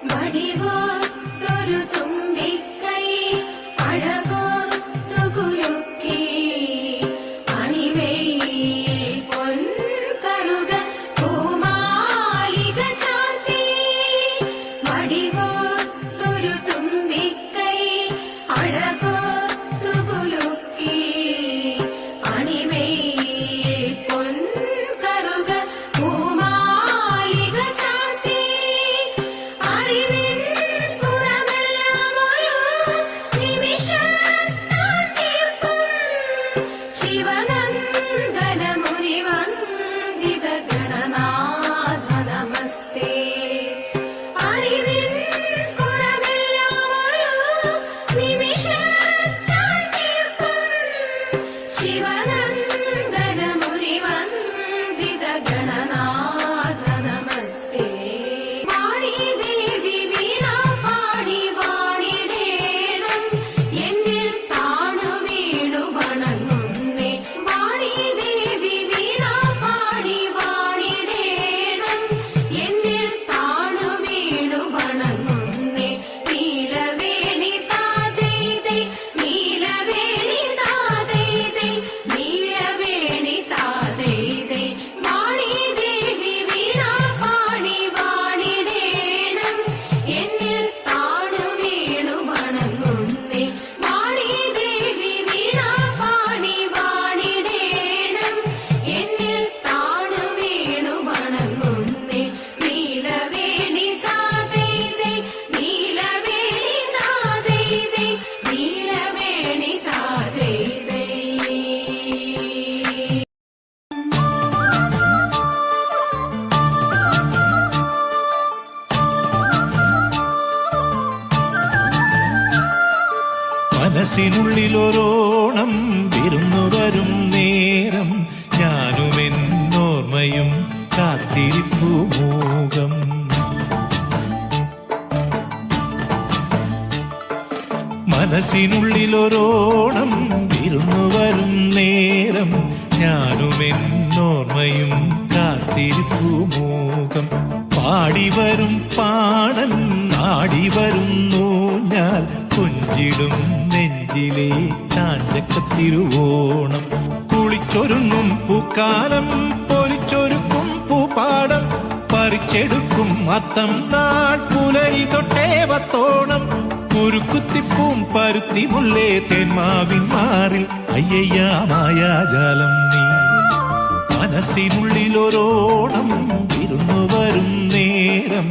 വടിവോത്തൊരു തുമ്പിക്കൈ അഴകോത്തു കുലുക്കി അണിവയിൽ പൊൻകറുക പൂമാലിക ചാർത്തി വടിവോത്തൊരു തുമ്പിക്കൈ അഴകോത്തു കുലുക്കി അണിവയിൽ പൊൻകറുക പൂമാലിക ചാർത്തി അറിവിൻ പുറമെല്ലാം ഒരു നിമിഷത്താൽ തീർക്കും ശിവനന്ദന മുനിവന്ദിത ഗണനാഥ നമസ്തേ അറിവിൻ പുറമെല്ലാം ഒരു നിമിഷത്താൽ തീർക്കും ശിവനന്ദന മുനിവന്ദിത ഗണനാഥ നമസ്തേ വാണി ദേവി വീണ പാടി വാണിടേണം എന്നിൽ താണു വീണു വണങ്ങുന്നേ വാണി ദേവി വീണ പാടി വാണിടേണം എന്നിൽ താണു വീണു വണങ്ങുന്നേ നീലവേണി താതൈതൈ നീലവേണി താതൈതൈ നീലവേണി താതൈതൈ വാണി ദേവി വീണ പാടി വാണിടേണം എന്നിൽ താണു വീണു വണങ്ങുന്നേ വാണി ദേവി വീണ പാടി വാണിടേണം എന്നിൽ താണു വീണു വണങ്ങുന്നേ നീലവേണി താതൈതൈ നീലവേണി താതൈതൈ നീലവേണി താതൈതൈ മനസ്സിനുള്ളിലൊരോണം വിരുന്നു വരും നേരം ഞാനുമെന്നോർമ്മയും കാത്തിരിപ്പു മൂകം മനസ്സിനുള്ളിലൊരോണം വിരുന്നു വരും നേരം ഞാനുമെന്നോർമ്മയും കാത്തിരിപ്പു മൂകം പാടിവരും പാടൻ ആടിവരുന്നു ഞാൻ കൊഞ്ചിടും നെഞ്ചിലെ ചാഞ്ചക്കത്തിരുവോണം കുളിച്ചൊരുങ്ങും പൂക്കാലം പൊലിച്ചൊരുക്കും പൂപ്പാടം പറിച്ചെടുക്കും അത്തം നാൾ പുലരി തൊട്ടേ വത്തോണം കുരുക്കുത്തിപ്പൂം പരുത്തിമുള്ളേ തെന്മാവിൻ മാറിൽ അയ്യയ്യ മായാജാലം നീ മനസ്സിനുള്ളിലൊരോണം വിരുന്നു വരും നേരം